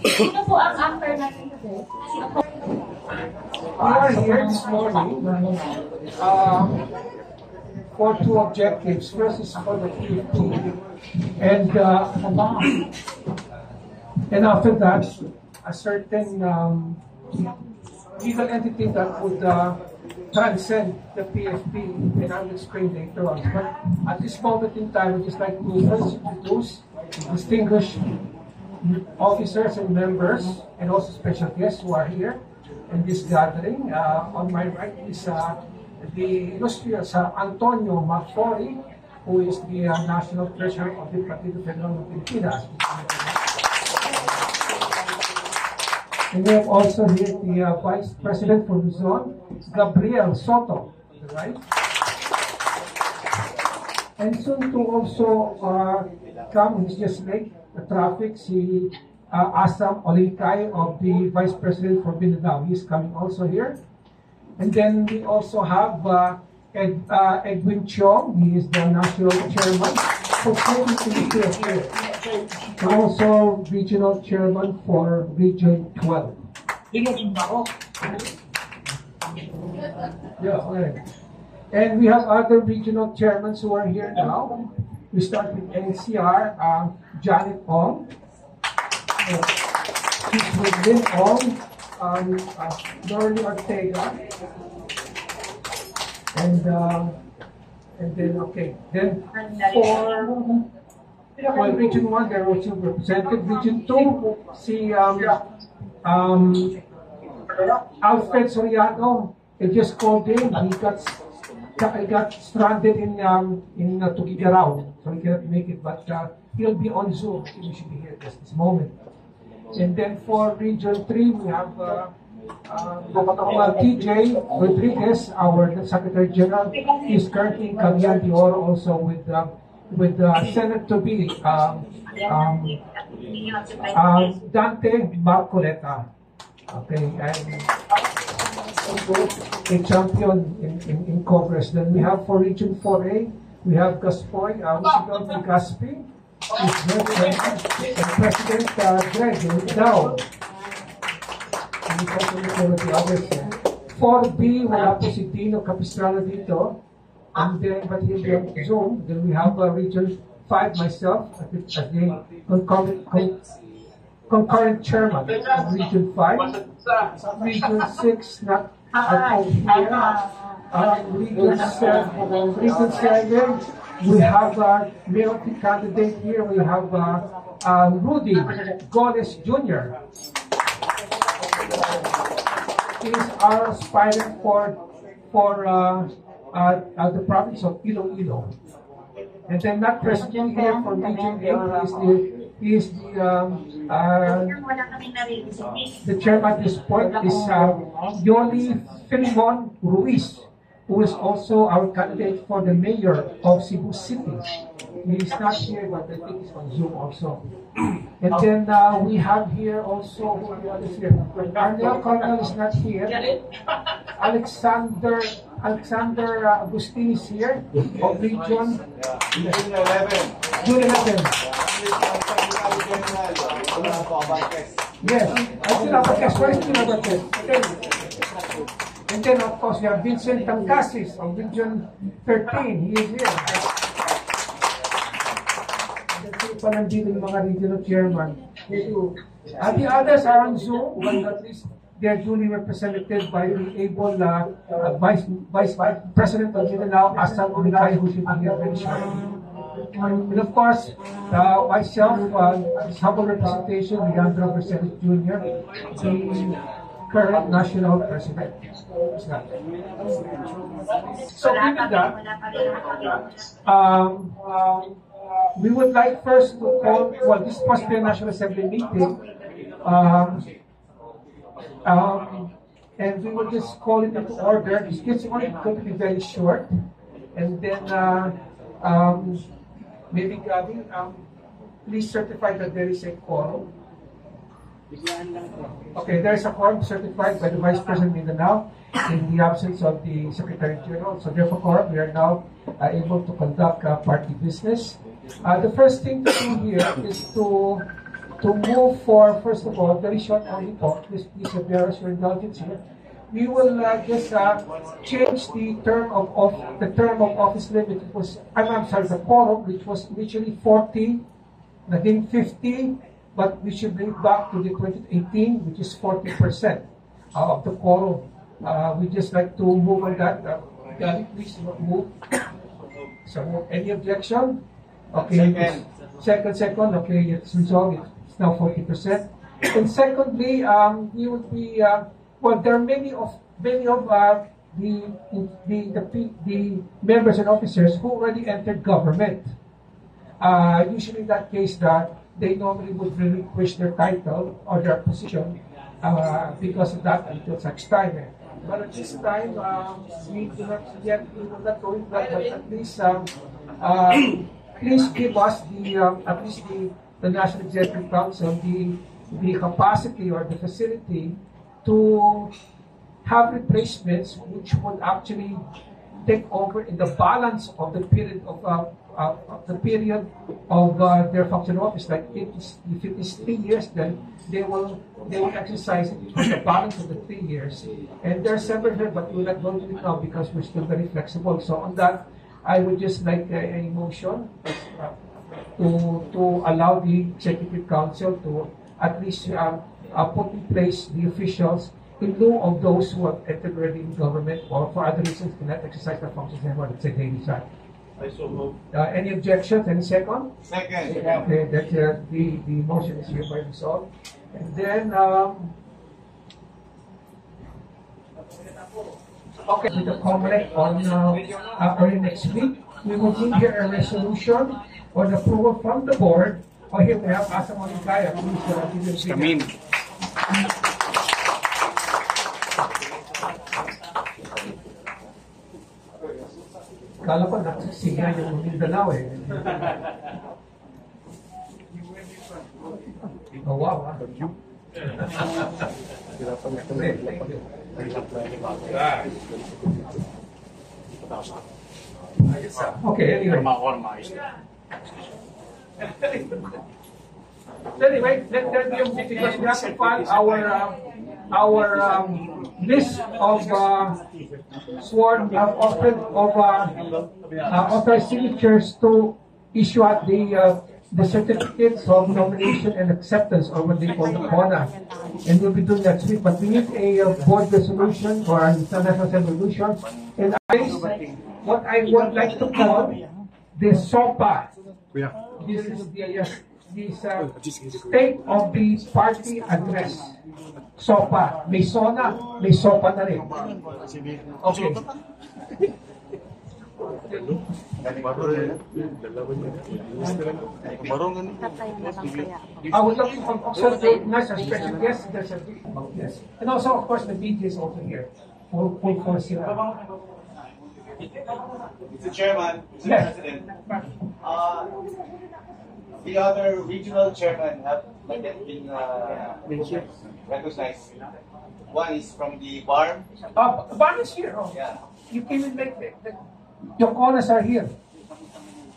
Sino po ang actor natin today? We are here this morning for two objectives. First is for the PFP, and after that, a certain legal entity that would transcend the PFP, and I will explain later on. But at this moment in time, I'd just like to first introduce distinguished officers and members, and also special guests who are here in this gathering. On my right is the illustrious Antonio Macfori, who is the National Treasurer of the Partido Federal of Pilipinas. And we have also here the Vice President for Luzon, Gabriel Soto, right? And soon to also come, he's just late, the traffic, si Asam Olinkay of the Vice President for Mindanao. He's coming also here. And then we also have Edwin Chong. He is the National Chairman for here. And also Regional Chairman for Region 12. Yeah, okay. And we have other regional chairmen who are here now. We start with NCR, Janet Ong. She's with Lynn Ong, Norly Ortega. And then, okay. Then for Region 1, they're also represented. Region 2, see Alfred Soriano. He just called in. He got stranded in Tuguegarao, so he cannot make it. But he'll be on Zoom. He should be here just this moment. And then for Region 3, we have TJ Rodriguez, our Secretary General. He's currently in Cagayan de Oro, also with Senator B, Dante Marcoleta. Okay, and a champion in Congress. Then we have for Region 4A, we have Gaspoy, Gaspi, and President Greg Dow. And the others here. 4B, wala po si Dino Capistrano dito. And then, but he'll be on Zoom. Then we have Region 5, myself, as the concurrent chairman of Region 5. Region 6, not at home here. Region 7, we have a male candidate here. We have Rudy Goles Jr. He is our aspirant for the province of Iloilo. And then not presently here for Region 8 is the chairman at this point is Yoli Filimon Ruiz, who is also our candidate for the mayor of Cebu City. He is not here, but I think he's on Zoom also. And then we have here also, who is here? Arnel Cornel is not here. Alexander Agustin is here of Region June 11. Yes, and then of course we have Vincent Tangcasis of Region 13. He is here. Pa nandito yung mga regional chairman. The others are on Zoom, but at least they're duly represented by the able Vice President of Mindanao, Asam Olinkay, who should be here very shortly. And of course, myself, his humble representation, Leandro Mercedes Jr., the current national president. So given that, we would like first to call, well, this must be a National Assembly meeting, and we will just call it into order. It's only going to be very short, and then maybe Gabby, please certify that there is a quorum. Okay, there is a quorum certified by the Vice President Mindanao in the absence of the Secretary General. So therefore, quorum, we are now able to conduct party business. The first thing to do here is to to move for, first of all, very short only po, please bear us your indulgence here. We will just change the term of office limit. It was, I'm sorry, the quorum, which was initially 40, naging 50, but we should bring it back to the 2018, which is 40% of the quorum. We just like to move on that. Gary, please move. So, any objection? Okay. Second. Okay, it's resolved. It's now 40%. And secondly, we would be well. There are many of the members and officers who already entered government. Usually, in that case, that they normally would relinquish their title or their position because of that until such time. But at this time, we will not go into that, but at least please give us at least the National Executive Council the capacity or the facility to have replacements which would actually take over in the balance of the period of their function office. Like if it is 3 years, then they will exercise it for the balance of the 3 years. And there are several here, but we will not go into it now because we're still very flexible. So on that, I would just like a motion to allow the Executive Council to at least put in place the officials in lieu of those who have entered already in government or for other reasons cannot exercise their functions anymore. Let's say they decide. I so move. Any objections? Any second? Second. Okay, that's the motion is hereby resolved. And then okay, with the comment on early next week, we will need here a resolution on approval from the board. Oh, here we have Asa Monikaya. Please give Come in. Kala ko nagsisiya yung Mindanao eh. Oh, wow. Thank you. Okay, anyway. Anyway, let there be a because we have to file our list of sworn authorized signatures to issue out the certificates of nomination and acceptance, or what they call the CONA. And we'll be doing that next week. But we need a board resolution or an international resolution. And what I would like to call the SOPA. This is the state of the party address. SOPA. May SONA, may SOPA na rin. Okay. I would like to also recognize our special guest. There's a yes. And also, of course, the DJ is also here. Full force here. Mr. Chairman, Mr. Yes. President, the other regional chairman have not yet been recognized. One is from the BARM. BARM is here. Oh. Yeah. You came in late. Your corners are here.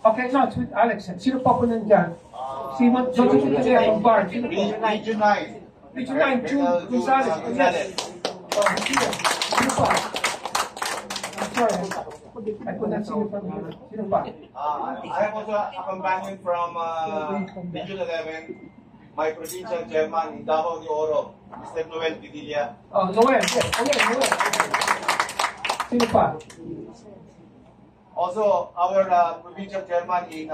Okay, no, it's with Alex. Sino pa po nandyan? Simon, don't you think they have BARM? Sino po? Region 9. Region 9, June Gonzalez. Yes. Oh, here. Sino pa? I'm sorry. I could not see you from here. Sino pa? I have also a companion from Region 11, my provincial chairman in Davao de Oro, Mr. Noel Vidilla. Oh, Noel, yes. Okay, Noel. Sino pa? Also, our provincial chairman in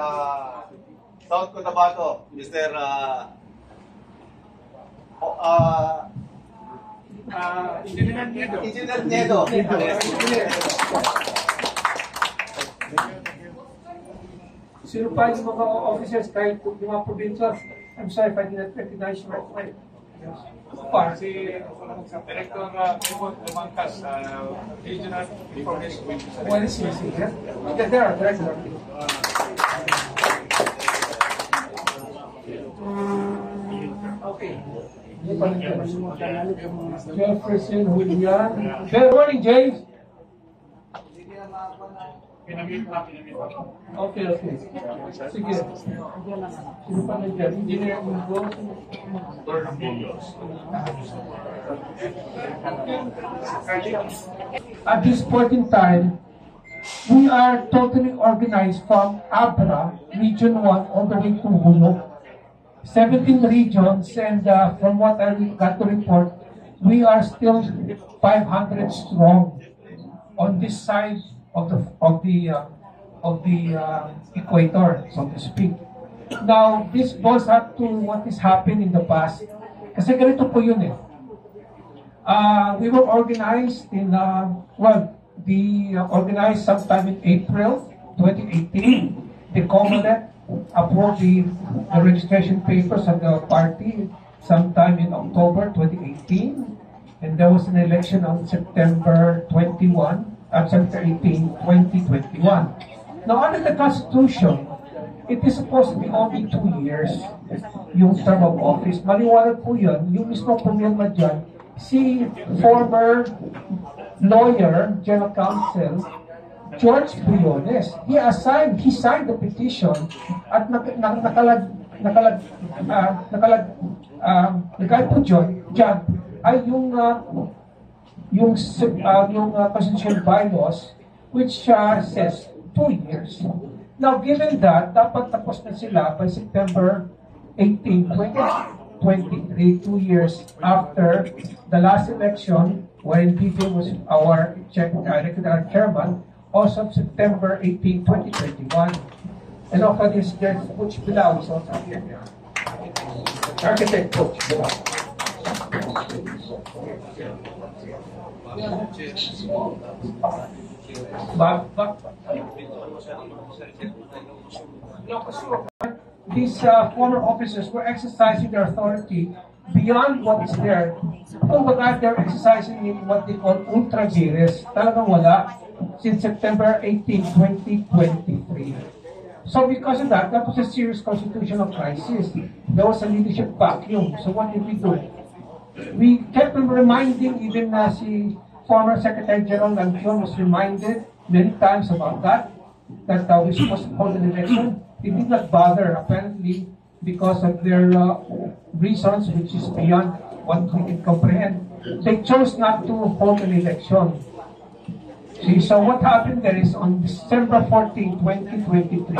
South Cotabato, Mr. Engineer Nedo. Sino pa yung mga officers kahit yung mga provincials? I'm sorry if I did not recognize you right away. Yes. Si Director Lumangkas, Regional Information. What is he? Yeah? There are director. Okay. Jefferson Julian. Good morning, James. Pinamit na. Okay. Sige. Sino pa nandiyan? Engineer Mundo. At this point in time, we are totally organized from Abra, Region 1, all the way to Hulog. 17 regions, and from what I got to report, we are still 500 strong on this side of the equator, so to speak. Now, this goes up to what has happened in the past. Kasi ganito po yun eh. We were organized in, organized sometime in April 2018. The COMELEC approved the registration papers of the party sometime in October 2018. And there was an election on September 18, 2021. Now, under the Constitution, it is supposed to be only 2 years yung term of office. Maliwanag po yun. Yung mismo pumirma dyan, si former lawyer, general counsel, George Briones. He signed the petition at nakalagay po dyan ay yung constitutional bylaws which says 2 years. Now, given that, dapat tapos na sila by September 18, 2023, 2 years after the last election, wherein PJ was our chairman, also September 18, 2021. And also there's Coach Bilao is also here. Architect Coach Bilao. These former officers were exercising their authority beyond what is there. Kumbaga, they're exercising in what they call ultra vires. Talagang wala since September 18, 2023. So because of that, that was a serious constitutional crisis. There was a leadership vacuum. So what did we do? We kept on reminding, even si former Secretary General Lancion was reminded many times about that we're supposed to hold an election. They did not bother, apparently, because of their reasons, which is beyond what we can comprehend. They chose not to hold an election. See, so what happened there is on December 14, 2023,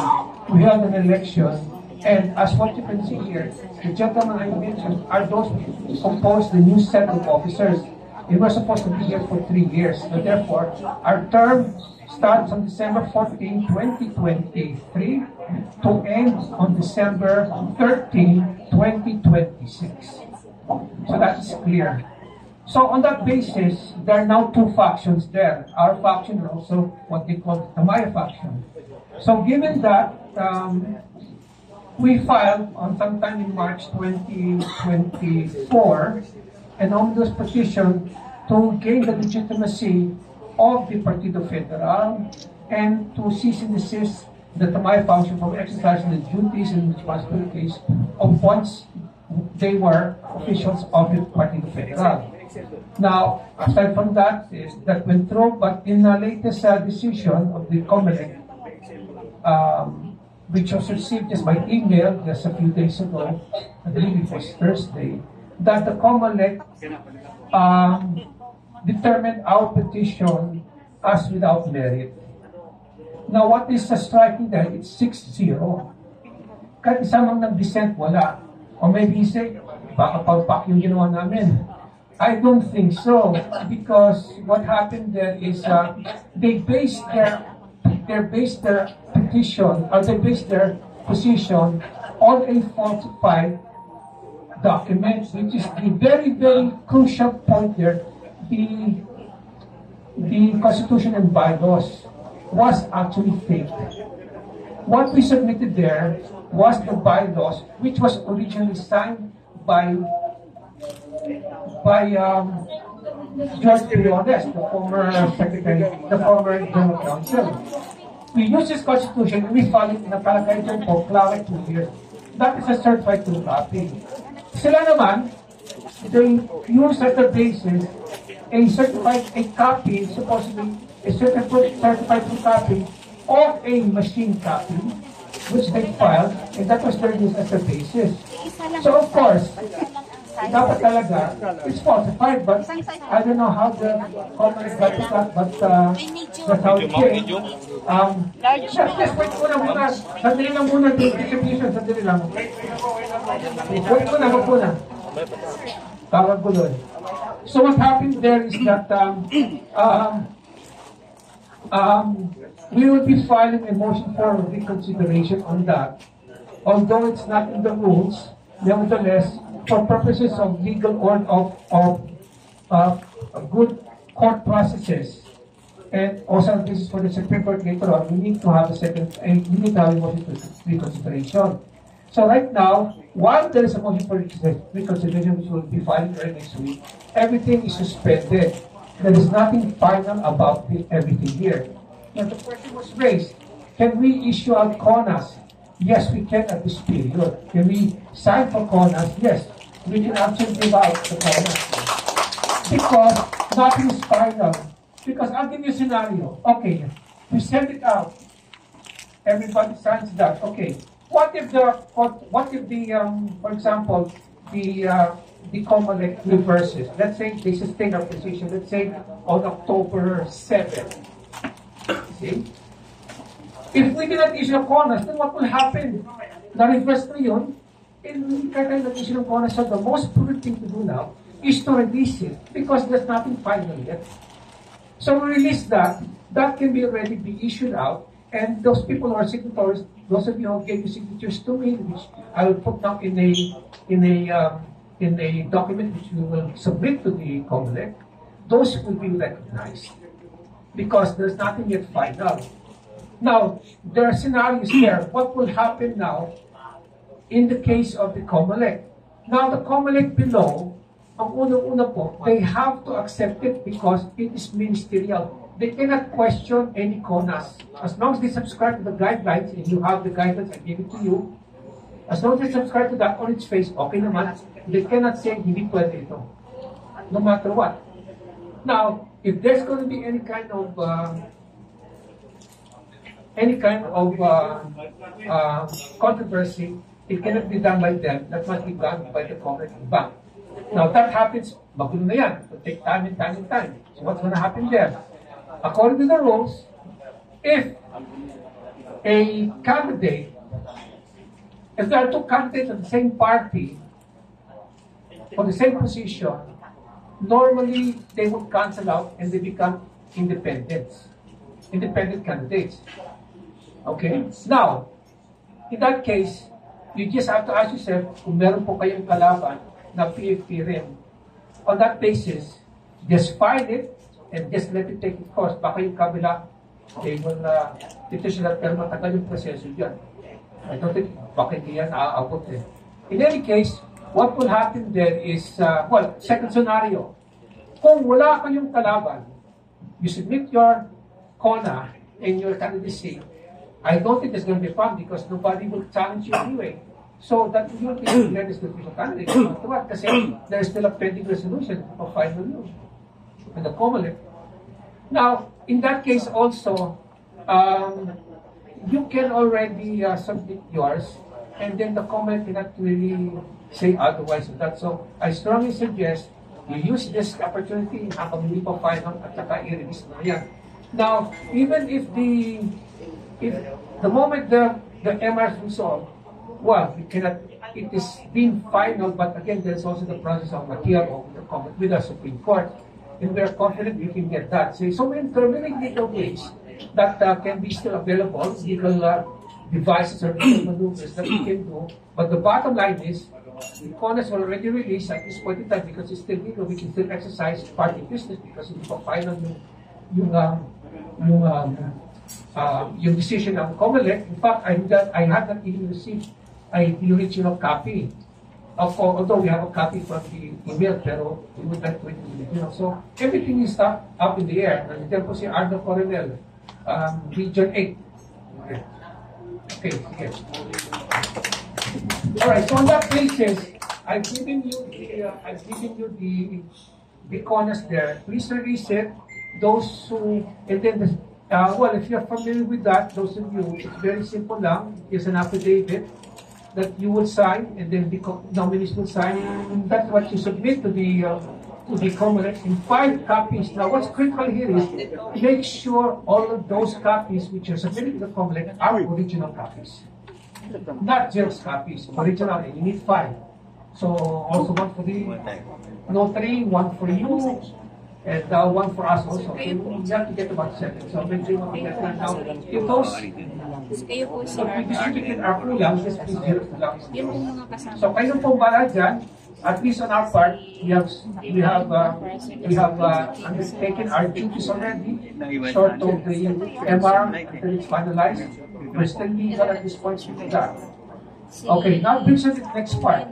we held an election, and as what you can see here, the gentlemen I mentioned are those who composed the new set of officers. They were supposed to be here for 3 years, so therefore, our term starts on December 14, 2023, to end on December 13, 2026. So that is clear. So on that basis, there are now 2 factions there. Our faction and also what they call the Maya faction. So given that, we filed on sometime in March 2024 an omnibus petition to gain the legitimacy of the Partido Federal and to cease and desist the Tamay function from exercising the duties and responsibilities of once they were officials of the Partido Federal. Now, aside from that, that went through, but in the latest decision of the COMELEC, which was received just by email just a few days ago, I believe it was Thursday, that the COMELEC determined our petition as without merit. Now, what is striking there? It's 6-0. Kahit isa mang nag-dissent, wala. Or maybe he say, baka pagpak yung ginawa namin. I don't think so, because what happened there is they based their petition, or they based their position on a falsified document, which is the very, very crucial point there. The Constitution and bylaws was actually fake. What we submitted there was the bylaws, which was originally signed by George Briones, the former secretary, the former general counsel. We used this constitution and we followed it in a palagay for Clark 2 years. That is a certified true copy. Sila naman, they used as the basis a copy, supposedly a certified true copy of a machine copy, which they filed, and that was their use as the basis. So of course, dapat talaga, it's falsified, but I don't know how the company got to that, but that's how it came. Just wait muna. Sandali lang muna, the distribution, sandali lang. Wait muna. Tawag ko doon. So what happened there is that we will be filing a motion for reconsideration on that. Although it's not in the rules, nevertheless, for purposes of legal or of good court processes, and also this is for the Supreme Court later on, we need to have we need to have a motion for reconsideration. So right now, while there is a motion for reconsideration, which will be filed early next week, everything is suspended. There is nothing final about everything here. Now the question was raised, can we issue out CONAS? Yes, we can at this period. Can we sign for CONAS? Yes, we can actually give out the CONAS. Because nothing is final. Because I'll give you a scenario. Okay, we send it out. Everybody signs that. Okay. What if the for example, the COMELEC reverses? Let's say they sustain our position. Let's say on October 7th. See? If we did not issue a CONAS, then what will happen? Na-reverse na yun, and hindi tayo nag-issue ng CONAS. So the most prudent thing to do now is to release it because there's nothing final yet. So we release that. That can be already be issued out. And those people who are signatories, those of you who gave the signatures to me, which I will put now in a document which we will submit to the COMELEC, those will be recognized because there's nothing yet final. Now, there are scenarios there. What will happen now in the case of the COMELEC? Now, the COMELEC below, ang unang-una po, they have to accept it because it is ministerial. They cannot question any CONAS. As long as they subscribe to the guidelines, and you have the guidelines, I gave it to you, as long as they subscribe to that on its face, okay naman, they cannot say, hindi pwede ito. No matter what. Now, if there's going to be any kind of controversy, it cannot be done by them. That must be done by the COMELEC bank. Now, that happens, magulo na yan. It will take time and time and time. So what's going to happen there? According to the rules, if a candidate, if there are two candidates of the same party for the same position, normally they would cancel out and they become independent candidates. Okay? Now, in that case, you just have to ask yourself kung meron po kayong kalaban na PFP rin. On that basis, just file it and just let it take its course. Baka yung kabila, they will petition that pero matagal yung proseso dyan. I don't think, baka hindi yan naaabot eh. In any case, what will happen then is, second scenario. Kung wala kayong kalaban, you submit your CONA and your candidacy, I don't think it's going to be fun because nobody will challenge you anyway. So that will be declared as the official candidate. Kasi there is still a pending resolution of final news and the COMELEC. Now, in that case also, you can already submit yours, and then the COMELEC cannot really say otherwise of that. So I strongly suggest you use this opportunity habang hindi pa final at saka i-release na yan. Now, even if the moment the MR is resolved, well, it is being final, but again, there's also the process of material with the Supreme Court, and we are confident we can get that. So many legal ways that can be still available, legal devices or legal maneuvers that we can do, but the bottom line is, the CONAS were already released at this point in time because it's still legal, we can still exercise party business because hindi pa final yung decision of COMELEC. In fact, I had not even received the original copy. Although we have a copy from the email, pero we would like to wait for the original. So everything is up in the air. Nandiyan po si Arno Coronel, Region 8. Okay, sige. Alright, so on that basis, I've given you the CONAS there. Please release it. Those who, and then Well, if you're familiar with that, those of you, it's very simple lang. It's an affidavit that you will sign, and then the nominees will sign. And that's what you submit to the Comelec in 5 copies. Now, what's critical here is make sure all of those copies which are submitted to the Comelec are original copies, not just copies, original. And you need 5. So also one for the notary, one for you, and one for us also. So you have to get about 7. So make sure you want to get that now. If those Kayo po, sir. we distributed are kulang, just please zero to lang. Yun po mga kasama. So kayo pong bala dyan, at least on our part, we have undertaken our duties already, short of the MR until it's finalized. We're still legal at this point to do that. Okay, now brings us to the next part.